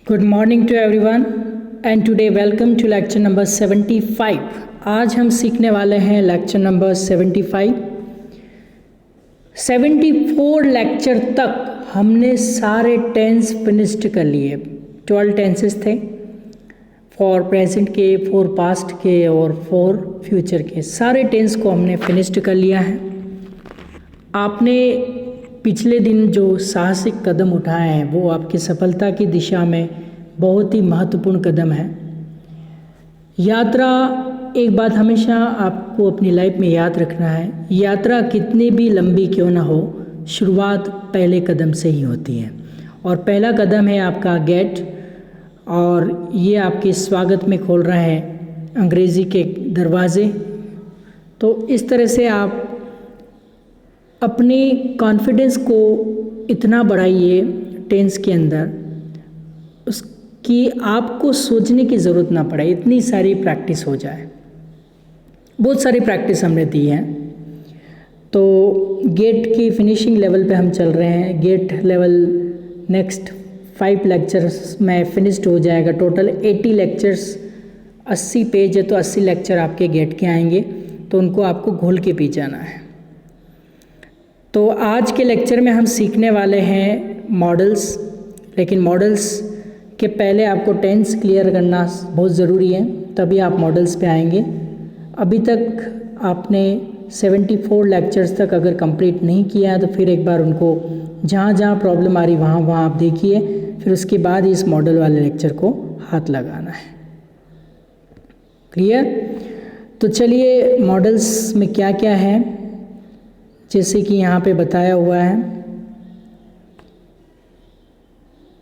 Good morning to everyone and today welcome to lecture number 75। आज हम सीखने वाले हैं लेक्चर नंबर 75। 74 लेक्चर तक हमने सारे टेंस फिनिश्ड कर लिए। 12 टेंसेस थे, फॉर प्रेजेंट के, फॉर पास्ट के और फॉर फ्यूचर के। सारे टेंस को हमने फिनिश्ड कर लिया है। आपने पिछले दिन जो साहसिक कदम उठाए हैं वो आपकी सफलता की दिशा में बहुत ही महत्वपूर्ण कदम है। यात्रा, एक बात हमेशा आपको अपनी लाइफ में याद रखना है, यात्रा कितनी भी लंबी क्यों ना हो, शुरुआत पहले कदम से ही होती है। और पहला कदम है आपका गेट, और ये आपके स्वागत में खोल रहे हैं अंग्रेज़ी के दरवाज़े। तो इस तरह से आप अपनी कॉन्फिडेंस को इतना बढ़ाइए टेंस के अंदर उसकी आपको सोचने की ज़रूरत ना पड़े, इतनी सारी प्रैक्टिस हो जाए। बहुत सारी प्रैक्टिस हमने दी है। तो गेट की फिनिशिंग लेवल पे हम चल रहे हैं। गेट लेवल नेक्स्ट 5 लेक्चर्स में फिनिश्ड हो जाएगा। टोटल 80 लेक्चर्स, 80 पेज है तो 80 लेक्चर आपके गेट के आएंगे, तो उनको आपको घोल के पी जाना है। तो आज के लेक्चर में हम सीखने वाले हैं मॉडल्स, लेकिन मॉडल्स के पहले आपको टेंस क्लियर करना बहुत ज़रूरी है, तभी आप मॉडल्स पे आएंगे। अभी तक आपने 74 लेक्चर्स तक अगर कंप्लीट नहीं किया है तो फिर एक बार उनको जहाँ जहाँ प्रॉब्लम आ रही वहाँ आप देखिए, फिर उसके बाद इस मॉडल वाले लेक्चर को हाथ लगाना है। क्लियर? तो चलिए, मॉडल्स में क्या क्या है जैसे कि यहाँ पे बताया हुआ है।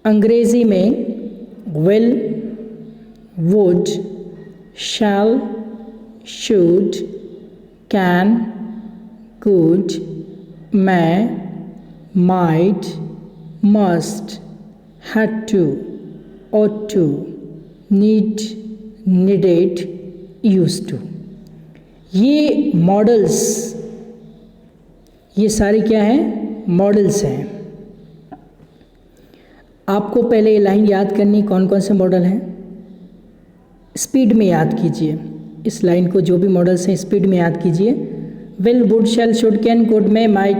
अंग्रेज़ी में will, would, shall, should, can, could, may, might, must, had to, ought to, need, needed, used to, ये मॉडल्स, ये सारी क्या हैं? मॉडल्स हैं। आपको पहले ये लाइन याद करनी, कौन कौन से मॉडल हैं। स्पीड में याद कीजिए इस लाइन को, जो भी मॉडल्स हैं स्पीड में याद कीजिए। Will, would, shall, should, can, could, may, might.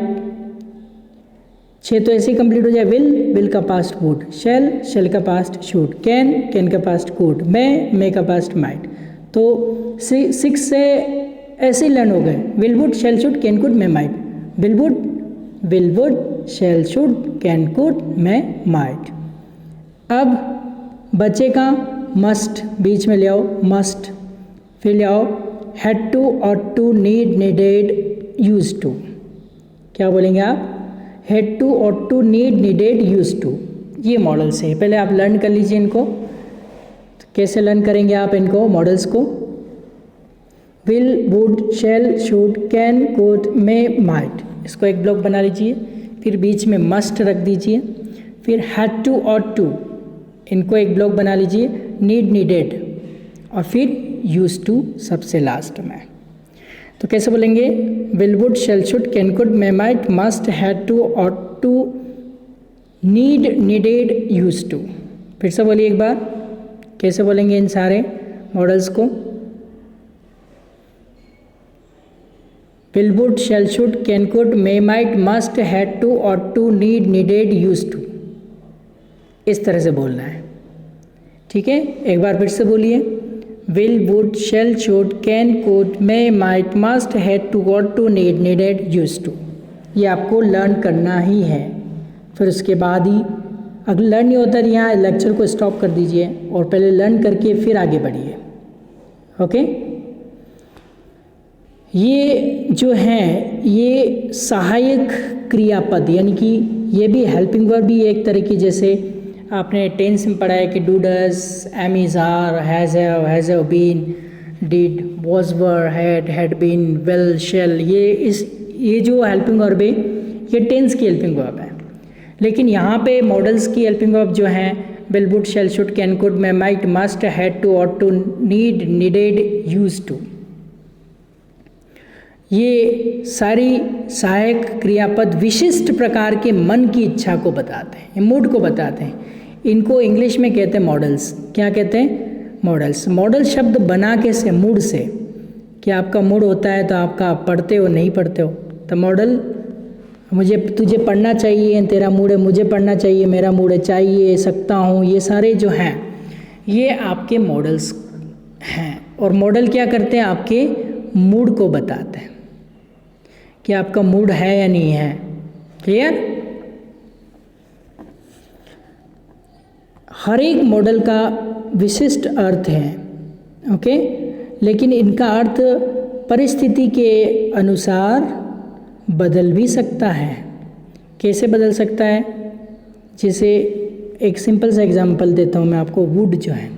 6 तो ऐसे ही कंप्लीट हो जाए। विल का पास्ट वुड, शैल का पास्ट शुड, कैन का पास्ट कुड, मे का पास्ट माइट। तो 6 से ऐसे ही लर्न हो गए। Will, would, shall, should, can, could, may, might. Will, would, shall, should, can, could, may, might. अब बचेगा मस्ट, बीच में ले आओ मस्ट, फिर ले आओ had to, ought to, need, needed, use to. क्या बोलेंगे आप? Had to, ought to, need, needed, use to. ये मॉडल्स है। पहले आप लर्न कर लीजिए इनको। तो कैसे लर्न करेंगे आप इनको, मॉडल्स को? Will, would, shall, should, can, could, may, might, इसको एक ब्लॉक बना लीजिए। फिर बीच में मस्ट रख दीजिए। फिर हैड टू, ऑट टू, इनको एक ब्लॉक बना लीजिए। नीड, नीडेड, और फिर यूज टू सबसे लास्ट में। तो कैसे बोलेंगे? Will, would, shall, should, can, could, may, might, must, had to, ought to, need, needed, use to. फिर से बोलिए एक बार, कैसे बोलेंगे इन सारे मॉडल्स को? Will, would, shall, should, can, could, may, might, must, had to, ought to, need, needed, use to. इस तरह से बोलना है। ठीक है, एक बार फिर से बोलिए। Will, would, shall, should, can, could, may, might, must, had to, ought to, need, needed, use to. ये आपको लर्न करना ही है। फिर उसके बाद ही, अगर लर्न नहीं होता तो यहाँ लेक्चर को स्टॉप कर दीजिए और पहले लर्न करके फिर आगे बढ़िए। ओके? ये जो हैं ये सहायक क्रियापद, यानी कि ये भी हेल्पिंग वर्ब भी एक तरह की, जैसे आपने टेंस में पढ़ा है कि do, does, am, is, are, has have been, did, was, were, had been, will, shall, ये जो हेल्पिंग वर्ब है ये टेंस की हेल्पिंग वर्ब है। लेकिन यहाँ पे मॉडल्स की हेल्पिंग वर्ब जो हैं will, would, shall, should, can, could, may, might, must, had to, ought to, need, needed, use to, ये सारी सहायक क्रियापद विशिष्ट प्रकार के मन की इच्छा को बताते हैं, मूड को बताते हैं। इनको इंग्लिश में कहते हैं मॉडल्स। क्या कहते हैं? मॉडल्स। मॉडल शब्द बना के से, मूड से, कि आपका मूड होता है तो आपका पढ़ते हो नहीं पढ़ते हो, तो मॉडल मुझे तुझे पढ़ना चाहिए, तेरा मूड है मुझे पढ़ना चाहिए, मेरा मूड है चाहिए, सकता हूँ, ये सारे जो हैं ये आपके मॉडल्स हैं। और मॉडल क्या करते हैं? आपके मूड को बताते हैं कि आपका मूड है या नहीं है। क्लियर? हर एक मॉडल का विशिष्ट अर्थ है, ओके, लेकिन इनका अर्थ परिस्थिति के अनुसार बदल भी सकता है। कैसे बदल सकता है? जैसे एक सिंपल सा एग्जांपल देता हूँ मैं आपको। वुड जो है,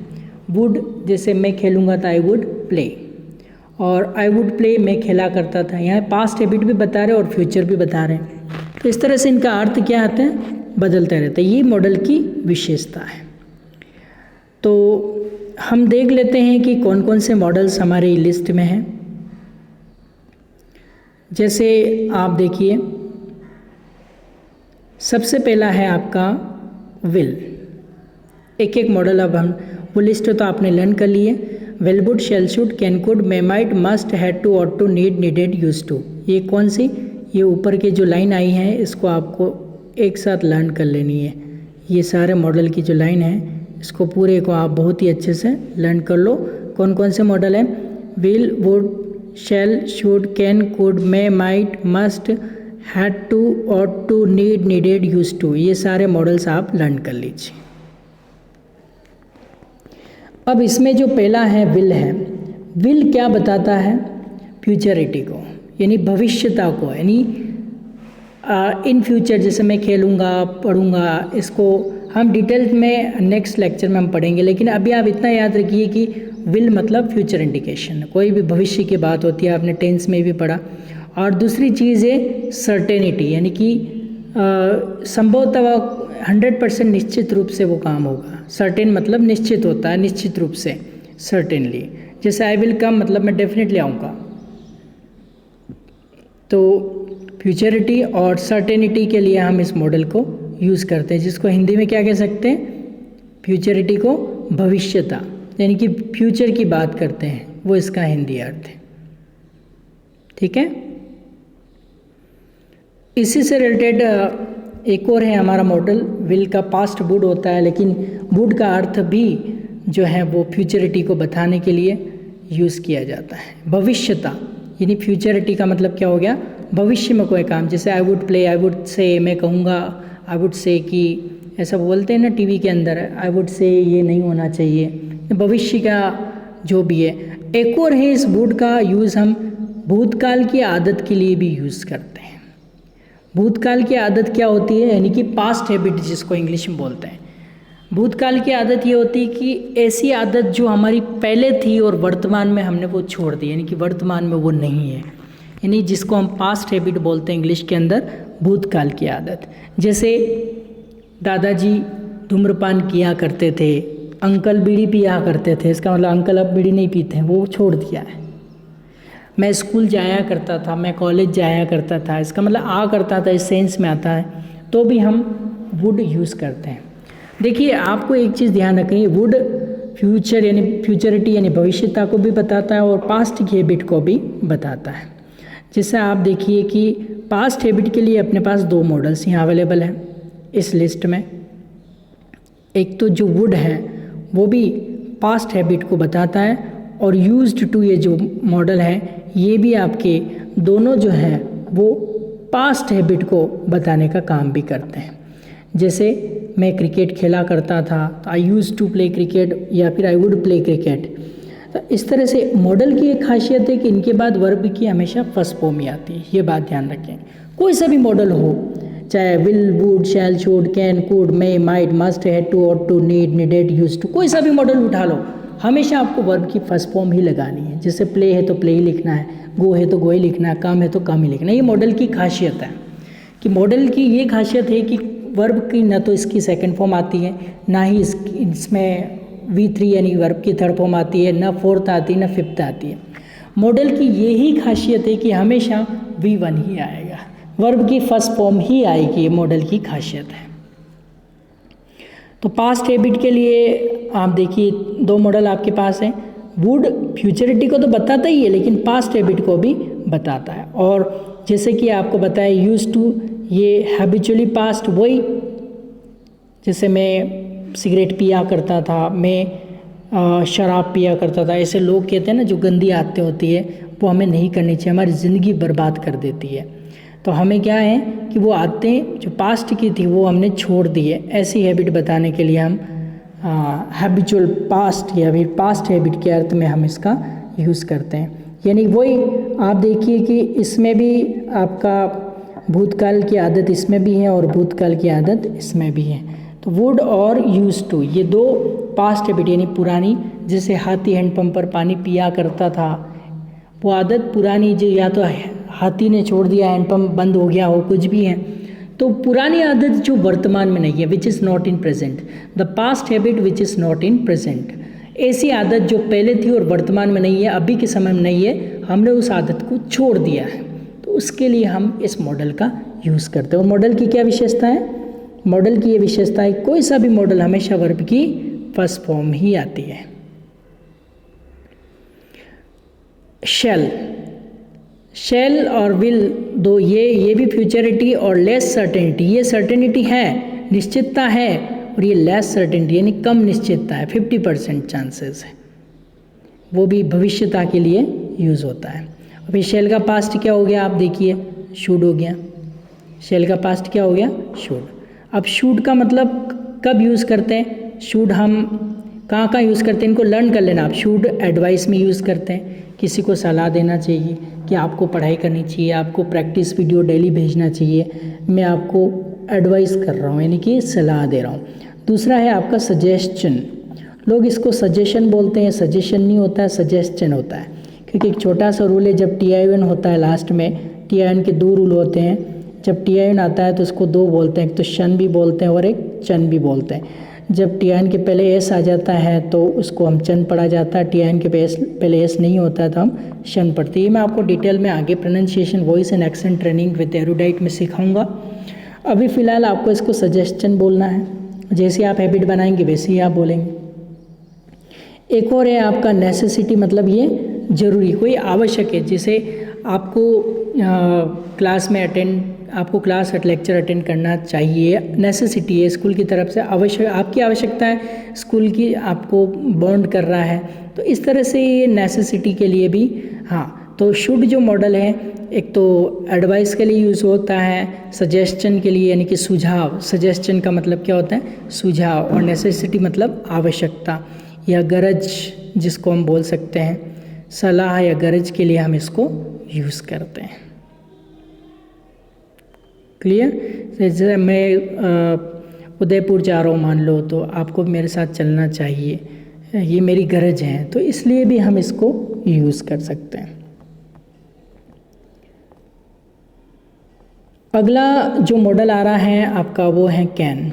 वुड जैसे मैं खेलूँगा तो आई वुड प्ले, और आई वुड प्ले मैं खेला करता था। यहाँ पास्ट हैबिट भी बता रहे हैं और फ्यूचर भी बता रहे हैं, तो इस तरह से इनका अर्थ क्या आता है? बदलता रहता है। ये मॉडल की विशेषता है। तो हम देख लेते हैं कि कौन कौन से मॉडल्स हमारी लिस्ट में हैं। जैसे आप देखिए, सबसे पहला है आपका विल। एक एक मॉडल अब हम, वो लिस्ट तो आपने लर्न कर लिए। Will, would, shall, should, can, could, may, might, must, had to, ought to, need, needed, used to. ये कौन सी? ये ऊपर के जो लाइन आई है इसको आपको एक साथ लर्न कर लेनी है। ये सारे मॉडल की जो लाइन है इसको पूरे को आप बहुत ही अच्छे से लर्न कर लो। कौन कौन से मॉडल हैं? Will, would, shall, should, can, could, may, might, must, had to, ought to, need, needed, used to. ये सारे मॉडल्स आप लर्न कर लीजिए। अब इसमें जो पहला है विल है, विल क्या बताता है? फ्यूचरिटी को, यानी भविष्यता को, यानी इन फ्यूचर, जैसे मैं खेलूँगा, पढ़ूँगा, इसको हम डिटेल में नेक्स्ट लेक्चर में हम पढ़ेंगे। लेकिन अभी आप इतना याद रखिए कि विल मतलब फ्यूचर इंडिकेशन, कोई भी भविष्य की बात होती है, आपने टेंस में भी पढ़ा। और दूसरी चीज़ है सर्टेनिटी, यानी कि संभवतः 100% निश्चित रूप से वो काम होगा। सर्टेन मतलब निश्चित होता है, निश्चित रूप से, सर्टेनली। जैसे आई विल कम मतलब मैं डेफिनेटली आऊँगा। तो फ्यूचरिटी और सर्टेनिटी के लिए हम इस मॉडल को यूज़ करते हैं, जिसको हिंदी में क्या कह सकते हैं? फ्यूचरिटी को भविष्यता, यानी कि फ्यूचर की बात करते हैं, वो इसका हिंदी अर्थ है। ठीक है? इसी से रिलेटेड एक और है हमारा मॉडल। विल का पास्ट वुड होता है, लेकिन वुड का अर्थ भी जो है वो फ्यूचरिटी को बताने के लिए यूज़ किया जाता है। भविष्यता, यानी फ्यूचरिटी का मतलब क्या हो गया? भविष्य में कोई काम। जैसे I would play, I would say, मैं कहूँगा, आई वुड से कि, ऐसा बोलते हैं ना टीवी के अंदर, आई वुड से ये नहीं होना चाहिए, भविष्य का जो भी है। एक और है, इस वुड का यूज़ हम भूतकाल की आदत के लिए भी यूज़ करते हैं। भूतकाल की आदत क्या होती है? यानी कि पास्ट हैबिट, जिसको इंग्लिश में बोलते हैं। भूतकाल की आदत ये होती है कि ऐसी आदत जो हमारी पहले थी और वर्तमान में हमने वो छोड़ दी, यानी कि वर्तमान में वो नहीं है, यानी जिसको हम पास्ट हैबिट बोलते हैं इंग्लिश के अंदर, भूतकाल की आदत। जैसे दादाजी धूम्रपान किया करते थे, अंकल बीड़ी पिया करते थे, इसका मतलब अंकल अब बीड़ी नहीं पीते हैं, वो छोड़ दिया है। मैं स्कूल जाया करता था, मैं कॉलेज जाया करता था, इसका मतलब आ करता था, इस सेंस में आता है, तो भी हम वुड यूज़ करते हैं। देखिए, आपको एक चीज़ ध्यान रखनी, वुड फ्यूचर यानी फ्यूचरिटी यानी भविष्यता को भी बताता है और पास्ट की हैबिट को भी बताता है। जैसे आप देखिए कि पास्ट हैबिट के लिए अपने पास 2 मॉडल्स यहाँ अवेलेबल हैं इस लिस्ट में। एक तो जो वुड है वो भी पास्ट हैबिट को बताता है, और यूज्ड टू ये जो मॉडल है ये भी आपके दोनों जो हैं वो पास्ट हैबिट को बताने का काम भी करते हैं। जैसे मैं क्रिकेट खेला करता था तो आई यूज़ टू प्ले क्रिकेट, या फिर आई वुड प्ले क्रिकेट। तो इस तरह से मॉडल की एक खासियत है कि इनके बाद वर्ब की हमेशा फर्स्ट फॉर्म ही आती है, ये बात ध्यान रखें। कोई सा भी मॉडल हो, चाहे will, would, shall, should, can, could, may, might, must, had to, ought to, need, needed, used to, कोई सा भी मॉडल उठा लो, हमेशा आपको वर्ब की फर्स्ट फॉर्म ही लगानी है। जैसे प्ले है तो प्ले ही लिखना है, गो है तो गो ही लिखना है, कम है तो कम ही लिखना है। ये मॉडल की खासियत है कि मॉडल की ये खासियत है कि वर्ब की न तो इसकी सेकंड फॉर्म आती है, ना ही इसमें V3 यानी वर्ब की थर्ड फॉर्म आती है, ना फोर्थ आती है, ना फिफ्थ आती है। मॉडल की यही खासियत है कि हमेशा V1 ही आएगा, वर्ब की फर्स्ट फॉर्म ही आएगी, ये मॉडल की खासियत है। तो पास्ट हैबिट के लिए आप देखिए 2 मॉडल आपके पास हैं। वुड फ्यूचरिटी को तो बताता ही है, लेकिन पास्ट हैबिट को भी बताता है। और जैसे कि आपको बताया यूज टू, ये हैबिचुअली पास्ट, वही जैसे मैं सिगरेट पिया करता था, मैं शराब पिया करता था, ऐसे लोग कहते हैं ना जो गंदी आदतें होती है वो हमें नहीं करनी चाहिए, हमारी ज़िंदगी बर्बाद कर देती है। तो हमें क्या है कि वो आदतें जो पास्ट की थी वो हमने छोड़ दी है। ऐसी हैबिट बताने के लिए हम हैबिचुअल पास्ट या फिर पास्ट हैबिट के अर्थ में हम इसका यूज़ करते हैं। यानी वही आप देखिए कि इसमें भी आपका भूतकाल की आदत इसमें भी है और भूतकाल की आदत इसमें भी है। तो वुड और यूज टू, ये 2 पास्ट हैबिट यानी पुरानी, जैसे हाथी हैंडपंप पर पानी पिया करता था, वो आदत पुरानी, जो या तो हाथी ने छोड़ दिया, हैंडपंप बंद हो गया हो, कुछ भी है, तो पुरानी आदत जो वर्तमान में नहीं है, which is not in present, the past habit which is not in present. ऐसी आदत जो पहले थी और वर्तमान में नहीं है, अभी के समय में नहीं है, हमने उस आदत को छोड़ दिया है, तो उसके लिए हम इस मॉडल का यूज़ करते हैं। और मॉडल की क्या विशेषता है? मॉडल की ये विशेषता है, कोई सा भी मॉडल हमेशा वर्ब की फर्स्ट फॉर्म ही आती है। शैल और विल, दो ये भी फ्यूचरिटी और लेस सर्टेनिटी, ये सर्टेनिटी है, निश्चितता है, और ये लेस सर्टेनिटी यानी कम निश्चितता है, 50% चांसेस है, वो भी भविष्यता के लिए यूज़ होता है। अभी शैल का पास्ट क्या हो गया, आप देखिए शुड हो गया। शैल का पास्ट क्या हो गया? शुड। अब शुड का मतलब कब यूज़ करते हैं? शुड हम कहाँ यूज़ करते हैं, इनको लर्न कर लेना आप। शुड एडवाइस में यूज़ करते हैं, किसी को सलाह देना चाहिए कि आपको पढ़ाई करनी चाहिए, आपको प्रैक्टिस वीडियो डेली भेजना चाहिए, मैं आपको एडवाइस कर रहा हूँ यानी कि सलाह दे रहा हूँ। दूसरा है आपका सजेशन, लोग इसको सजेशन बोलते हैं, सजेशन नहीं होता है, सजेशन होता है, क्योंकि एक छोटा सा रूल है, जब TIN होता है लास्ट में, TIN के 2 रूल होते हैं, जब TIN आता है तो उसको 2 बोलते हैं, एक तो शन भी बोलते हैं और एक चन भी बोलते हैं। जब TIN के पहले एस आ जाता है तो उसको हम चन पढ़ा जाता है, TIN के पहले एस नहीं होता है तो हम शन पढ़ते हैं। ये मैं आपको डिटेल में आगे pronunciation, voice and accent training with erudite में सिखाऊंगा। अभी फ़िलहाल आपको इसको सजेशन बोलना है, जैसे आप हैबिट बनाएंगे वैसे ही आप बोलेंगे। एक और है आपका नेसेसिटी, मतलब ये ज़रूरी, कोई आवश्यक है, जैसे आपको क्लास में आपको क्लास लेक्चर अटेंड करना चाहिए, नेसेसिटी है, स्कूल की तरफ से आवश्यक, आपकी आवश्यकता है, स्कूल की आपको बॉन्ड कर रहा है, तो इस तरह से ये नेसेसिटी के लिए भी। हाँ, तो शुड जो मॉडल है, एक तो एडवाइस के लिए यूज़ होता है, सजेशन के लिए यानी कि सुझाव, सजेशन का मतलब क्या होता है? सुझाव, और नेसेसिटी मतलब आवश्यकता या गरज, जिसको हम बोल सकते हैं, सलाह या गरज के लिए हम इसको यूज़ करते हैं। क्लियर? जैसे मैं उदयपुर जा रहा हूँ मान लो, तो आपको मेरे साथ चलना चाहिए, ये मेरी गरज है, तो इसलिए भी हम इसको यूज़ कर सकते हैं। अगला जो मॉडल आ रहा है आपका वो है कैन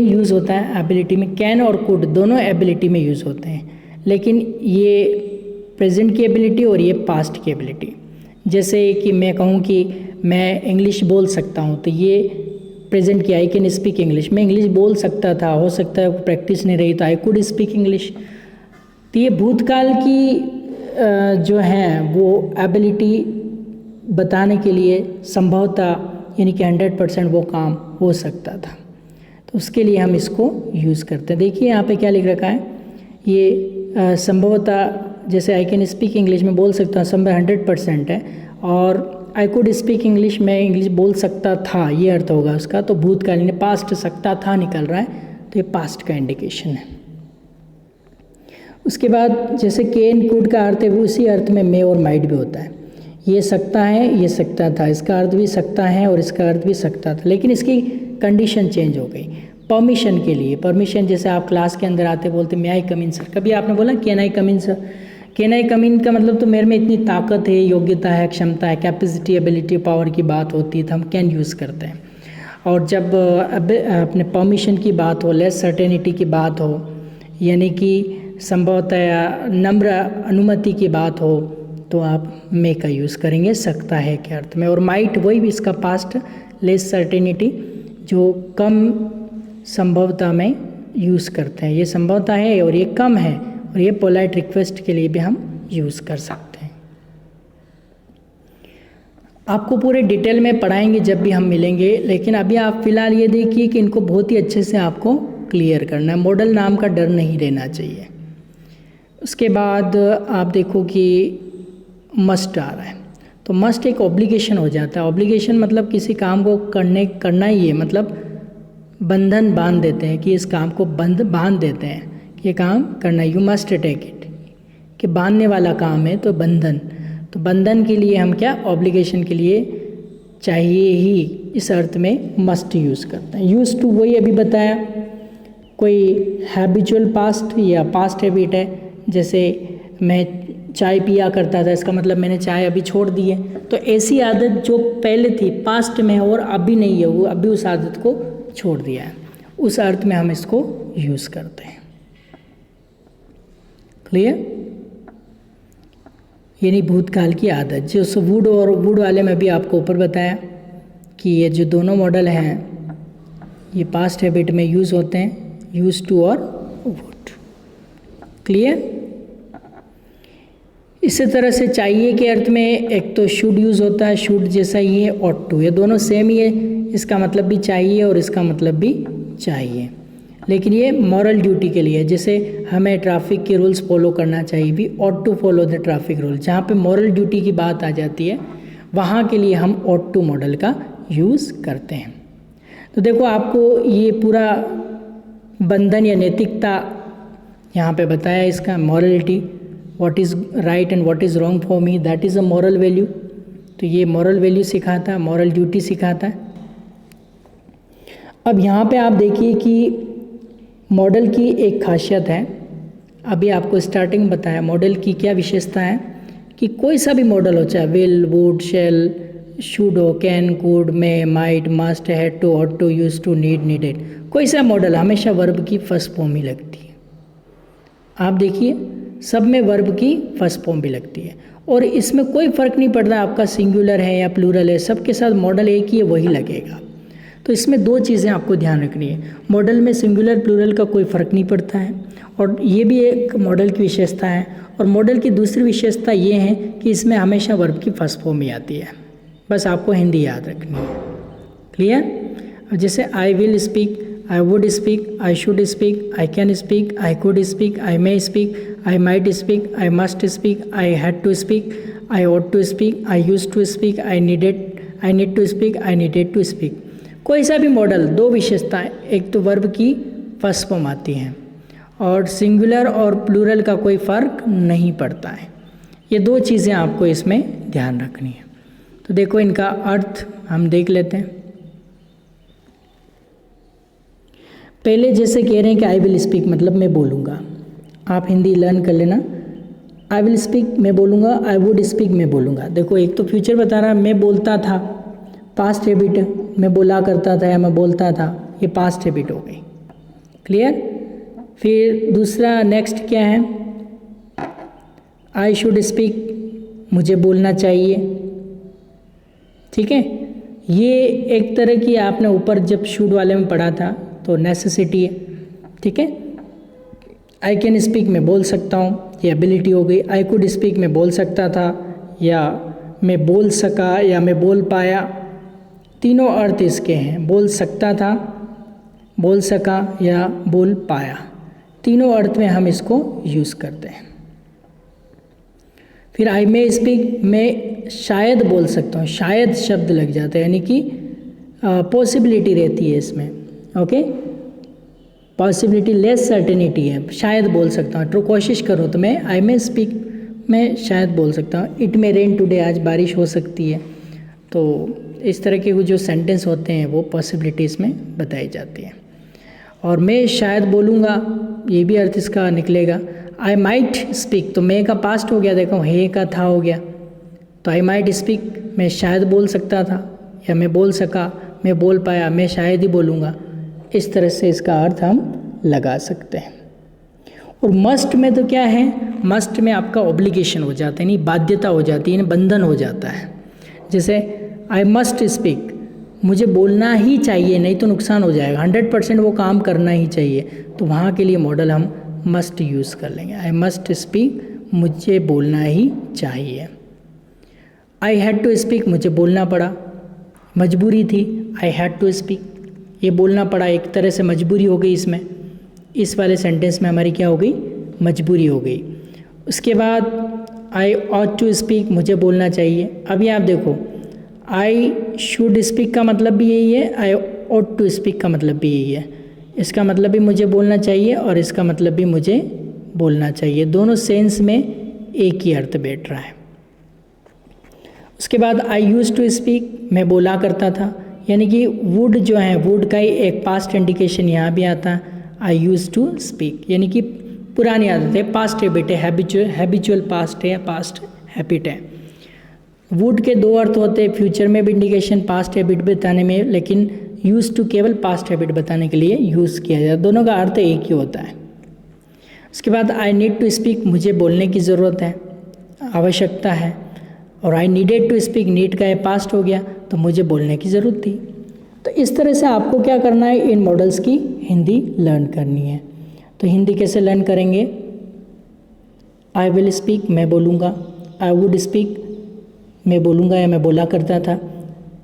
यूज़ होता है एबिलिटी में, कैन और कुड दोनों एबिलिटी में यूज़ होते हैं, लेकिन ये प्रेजेंट की एबिलिटी और ये पास्ट की एबिलिटी। जैसे कि मैं कहूँ कि मैं इंग्लिश बोल सकता हूँ, तो ये प्रेजेंट की, आई कैन स्पीक इंग्लिश, मैं इंग्लिश बोल सकता था, हो सकता है प्रैक्टिस नहीं रही तो आई कुड स्पीक इंग्लिश। तो ये भूतकाल की जो है वो एबिलिटी बताने के लिए संभवतः यानी कि 100% वो काम हो सकता था, तो उसके लिए हम इसको यूज़ करते हैं। देखिए यहाँ पे क्या लिख रखा है, ये संभवतः, जैसे आई कैन स्पीक इंग्लिश में बोल सकता हूँ, संभव 100% है, और आई कुड स्पीक इंग्लिश, मैं इंग्लिश बोल सकता था, ये अर्थ होगा उसका, तो भूतकालीन पास्ट सकता था निकल रहा है, तो ये पास्ट का इंडिकेशन है। उसके बाद जैसे कैन कुड का अर्थ है वो उसी अर्थ में मे और माइट भी होता है, ये सकता है, ये सकता था, इसका अर्थ भी सकता है और इसका अर्थ भी सकता था, लेकिन इसकी कंडीशन चेंज हो गई। परमिशन के लिए, परमिशन जैसे आप क्लास के अंदर आते बोलते मे आई कम इन सर, कभी आपने बोला can I come in sir? Can I come in का मतलब तो मेरे में इतनी ताकत है, योग्यता है, क्षमता है, कैपेसिटी, एबिलिटी, पावर की बात होती है तो हम कैन यूज़ करते हैं। और जब अपने परमिशन की बात हो, लेस सर्टेनिटी की बात हो, यानी कि संभवतः या नम्र अनुमति की बात हो, तो आप मे का यूज़ करेंगे सकता है के अर्थ में। और माइट वही भी इसका पास्ट, लेस सर्टेनिटी, जो कम संभवता में यूज़ करते हैं। ये संभवता है और ये कम है, और ये पोलाइट रिक्वेस्ट के लिए भी हम यूज़ कर सकते हैं। आपको पूरे डिटेल में पढ़ाएंगे जब भी हम मिलेंगे, लेकिन अभी आप फिलहाल ये देखिए कि इनको बहुत ही अच्छे से आपको क्लियर करना है। मॉडल नाम का डर नहीं रहना चाहिए। उसके बाद आप देखो कि मस्ट आ रहा है, तो मस्ट एक ऑब्लिगेशन हो जाता है। ऑब्लिगेशन मतलब किसी काम को करना ही है, मतलब बंधन बांध देते हैं कि इस काम को बांध देते हैं कि ये काम करना, यू मस्ट टेक इट, कि बांधने वाला काम है तो बंधन। तो बंधन के लिए हम क्या, ऑब्लिगेशन के लिए चाहिए ही, इस अर्थ में मस्ट यूज़ करते हैं। यूज़ टू वही अभी बताया, कोई हैबिचुअल पास्ट या पास्ट हैबिट है, जैसे मैं चाय पिया करता था, इसका मतलब मैंने चाय अभी छोड़ दी है। तो ऐसी आदत जो पहले थी पास्ट में और अभी नहीं है, वो अभी उस आदत को छोड़ दिया है, उस अर्थ में हम इसको यूज़ करते हैं। क्लियर? यानी भूतकाल की आदत, जो वुड और वुड वाले में भी आपको ऊपर बताया कि ये जो दोनों मॉडल हैं ये पास्ट हैबिट में यूज़ होते हैं, यूज़ टू और वुड। क्लियर? इसी तरह से चाहिए के अर्थ में एक तो शुड यूज़ होता है, शुड जैसा ही है, ऑट टू, ये दोनों सेम ही है, इसका मतलब भी चाहिए और इसका मतलब भी चाहिए, लेकिन ये मॉरल ड्यूटी के लिए, जैसे हमें ट्रैफिक के रूल्स फॉलो करना चाहिए, भी ought to follow the traffic rule. जहाँ पे मॉरल ड्यूटी की बात आ जाती है वहाँ के लिए हम ऑट टू मॉडल का यूज़ करते हैं। तो देखो आपको ये पूरा बंधन या नैतिकता यहाँ पे बताया, इसका morality, what is right and what is wrong for me, that is a moral value. तो ये मॉरल वैल्यू सिखाता है, मॉरल ड्यूटी सिखाता है। अब यहाँ पे आप देखिए कि मॉडल की एक खासियत है, अभी आपको स्टार्टिंग बताया मॉडल की क्या विशेषता है, कि कोई सा भी मॉडल हो, चाहे विल, वुड, शैल, शुड हो, can, could, may, might, must, had to, ought to, use to, need, needed, कोई सा मॉडल हमेशा वर्ब की फर्स्ट फॉर्म ही लगती है। आप देखिए सब में वर्ब की फर्स्ट फॉर्म भी लगती है, और इसमें कोई फ़र्क नहीं पड़ता आपका सिंगुलर है या प्लूरल है, सबके साथ मॉडल एक ही है, वही लगेगा। तो इसमें दो चीज़ें आपको ध्यान रखनी है, मॉडल में सिंगुलर प्लूरल का कोई फ़र्क नहीं पड़ता है, और ये भी एक मॉडल की विशेषता है। और मॉडल की दूसरी विशेषता ये है कि इसमें हमेशा वर्ब की फर्स्ट फॉर्म ही आती है, बस आपको हिंदी याद रखनी है। क्लियर? अब जैसे I will speak, I would speak, I should speak, I can speak, I could speak, I may speak, I might speak, I must speak, I had to speak, I ought to speak, I used to speak, I need to speak, I needed to speak। कोई सा भी model, दो विशेषताएं, एक तो verb की first form आती हैं और सिंगुलर और प्लूरल का कोई फ़र्क नहीं पड़ता है। ये दो चीज़ें आपको इसमें ध्यान रखनी है। तो देखो इनका अर्थ हम देख लेते हैं। पहले जैसे कह रहे हैं कि आई विल स्पीक मतलब मैं बोलूँगा, आप हिंदी लर्न कर लेना। आई विल स्पीक मैं बोलूँगा, आई वुड स्पीक मैं बोलूँगा। देखो एक तो फ्यूचर बता रहा है, मैं बोलता था, पास्ट हैबिट, मैं बोला करता था या मैं बोलता था, ये पास्ट हैबिट हो गई। क्लियर? फिर दूसरा नेक्स्ट क्या है, आई शुड स्पीक, मुझे बोलना चाहिए। ठीक है, ये एक तरह की आपने ऊपर जब शुड वाले में पढ़ा था तो नेसेसिटी है। ठीक है, आई कैन स्पीक मैं बोल सकता हूँ, ये एबिलिटी हो गई। आई कुड स्पीक मैं बोल सकता था या मैं बोल सका या मैं बोल पाया, तीनों अर्थ इसके हैं। बोल सकता था, बोल सका या बोल पाया, तीनों अर्थ में हम इसको यूज़ करते हैं। फिर आई मे स्पीक, मैं शायद बोल सकता हूँ, शायद शब्द लग जाता है, यानी कि पॉसिबिलिटी रहती है इसमें। ओके, पॉसिबिलिटी लेस सर्टेनिटी है, शायद बोल सकता हूँ। तो कोशिश करो तो मैं आई मे स्पीक, मैं शायद बोल सकता हूँ। इट मे रेन टुडे, आज बारिश हो सकती है। तो इस तरह के जो सेंटेंस होते हैं वो पॉसिबिलिटीज़ में बताई जाती हैं। और मैं शायद बोलूँगा, ये भी अर्थ इसका निकलेगा। आई माइट स्पीक, तो मैं का पास्ट हो गया, देखो हे का था हो गया, तो आई माइट स्पीक मैं शायद बोल सकता था या मैं बोल सका, मैं बोल पाया, मैं शायद ही बोलूँगा। इस तरह से इसका अर्थ हम लगा सकते हैं। और मस्ट में तो क्या है, मस्ट में आपका ऑब्लिगेशन हो जाता है, यानी बाध्यता हो जाती है, यानी बंधन हो जाता है। जैसे आई मस्ट स्पीक, मुझे बोलना ही चाहिए, नहीं तो नुकसान हो जाएगा, 100% वो काम करना ही चाहिए, तो वहाँ के लिए मॉडल हम मस्ट यूज़ कर लेंगे। आई मस्ट स्पीक, मुझे बोलना ही चाहिए। आई हैड टू स्पीक, मुझे बोलना पड़ा, मजबूरी थी, आई हैड टू स्पीक, ये बोलना पड़ा, एक तरह से मजबूरी हो गई इसमें, इस वाले सेंटेंस में हमारी क्या हो गई, मजबूरी हो गई। उसके बाद आई ऑट टू स्पीक, मुझे बोलना चाहिए। अभी आप देखो, आई शुड स्पीक का मतलब भी यही है, आई ऑट टू स्पीक का मतलब भी यही है। इसका मतलब भी मुझे बोलना चाहिए और इसका मतलब भी मुझे बोलना चाहिए, दोनों सेंस में एक ही अर्थ बैठ रहा है। उसके बाद आई यूज़ टू स्पीक, मैं बोला करता था, यानी कि वुड जो है, वुड का ही एक पास्ट इंडिकेशन यहाँ भी आता है। आई यूज़ टू स्पीक यानी कि पुरानी आदत है, पास्ट हैबिट है, हैबिचुअल पास्ट है या पास्ट हैबिट है। वुड के दो अर्थ होते हैं, फ्यूचर में भी इंडिकेशन पास्ट हैबिट बताने में, लेकिन यूज़ टू केवल पास्ट हैबिट बताने के लिए यूज़ किया जाता है, दोनों का अर्थ एक ही होता है। उसके बाद आई नीड टू स्पीक, मुझे बोलने की ज़रूरत है, आवश्यकता है, और I needed to speak, need का है पास्ट हो गया, तो मुझे बोलने की ज़रूरत थी। तो इस तरह से आपको क्या करना है, इन मॉडल्स की हिंदी लर्न करनी है। तो हिंदी कैसे लर्न करेंगे, आई विल स्पीक, मैं बोलूँगा, आई वुड स्पीक, मैं बोलूँगा या मैं बोला करता था,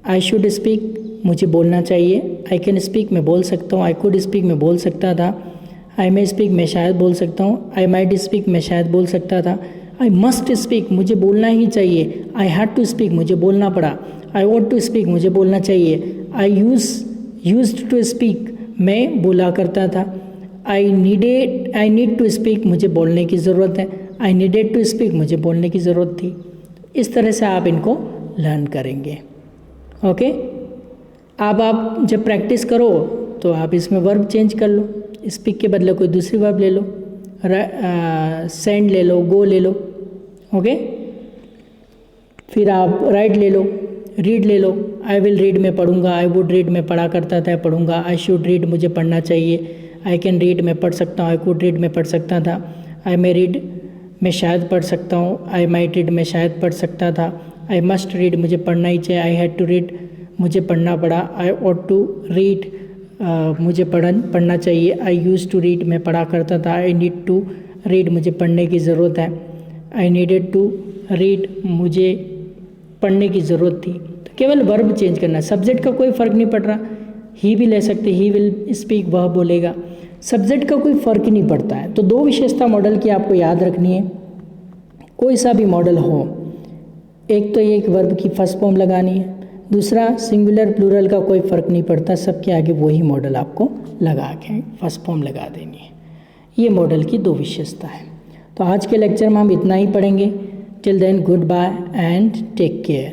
आई शुड स्पीक, मुझे बोलना चाहिए, आई कैन स्पीक, मैं बोल सकता हूँ, आई कुड स्पीक, मैं बोल सकता था, आई मे स्पीक, मैं शायद बोल सकता हूँ, आई माइट स्पीक, मैं शायद बोल सकता था, आई मस्ट स्पीक, मुझे बोलना ही चाहिए, आई हैड टू स्पीक, मुझे बोलना पड़ा, आई वॉन्ट टू स्पीक, मुझे बोलना चाहिए, आई यूज्ड टू स्पीक, मैं बोला करता था, आई नीड टू स्पीक, मुझे बोलने की ज़रूरत है, आई नीडेड टू स्पीक, मुझे बोलने की ज़रूरत थी। इस तरह से आप इनको लर्न करेंगे। ओके, अब आप जब प्रैक्टिस करो तो आप इसमें वर्ब चेंज कर लो, स्पीक के बदले कोई दूसरी वर्ब ले लो, सेंड ले लो, गो ले लो। ओके, फिर आप राइट ले लो, रीड ले लो, आई विल रीड, मैं पढ़ूंगा, आई वुड रीड, मैं पढ़ा करता था, पढ़ूंगा, आई शुड रीड, मुझे पढ़ना चाहिए, आई कैन रीड, मैं पढ़ सकता हूँ, आई कुड रीड, मैं पढ़ सकता था, आई मे रीड, मैं शायद पढ़ सकता हूँ, आई माइट रीड, मैं शायद पढ़ सकता था, आई मस्ट रीड, मुझे पढ़ना ही चाहिए, आई हैड टू रीड, मुझे पढ़ना पड़ा, आई ऑट टू रीड, मुझे पढ़ना चाहिए, आई यूज़ टू रीड, मैं पढ़ा करता था, आई नीड टू रीड, मुझे पढ़ने की ज़रूरत है, आई नीडेड टू रीड, मुझे पढ़ने की ज़रूरत थी। तो केवल वर्ब चेंज करना है, सब्जेक्ट का कोई फ़र्क नहीं पड़ रहा, ही भी ले सकते, ही विल स्पीक, वह बोलेगा, सब्जेक्ट का कोई फ़र्क नहीं पड़ता है। तो दो विशेषता मॉडल की आपको याद रखनी है, कोई सा भी मॉडल हो, एक तो एक वर्ब की फर्स्ट फॉर्म लगानी है, दूसरा सिंगुलर प्लूरल का कोई फ़र्क नहीं पड़ता, सबके आगे वही मॉडल आपको लगा के फर्स्ट फॉर्म लगा देनी है। ये मॉडल की दो विशेषता है। तो आज के लेक्चर में हम इतना ही पढ़ेंगे। Till then goodbye and take care.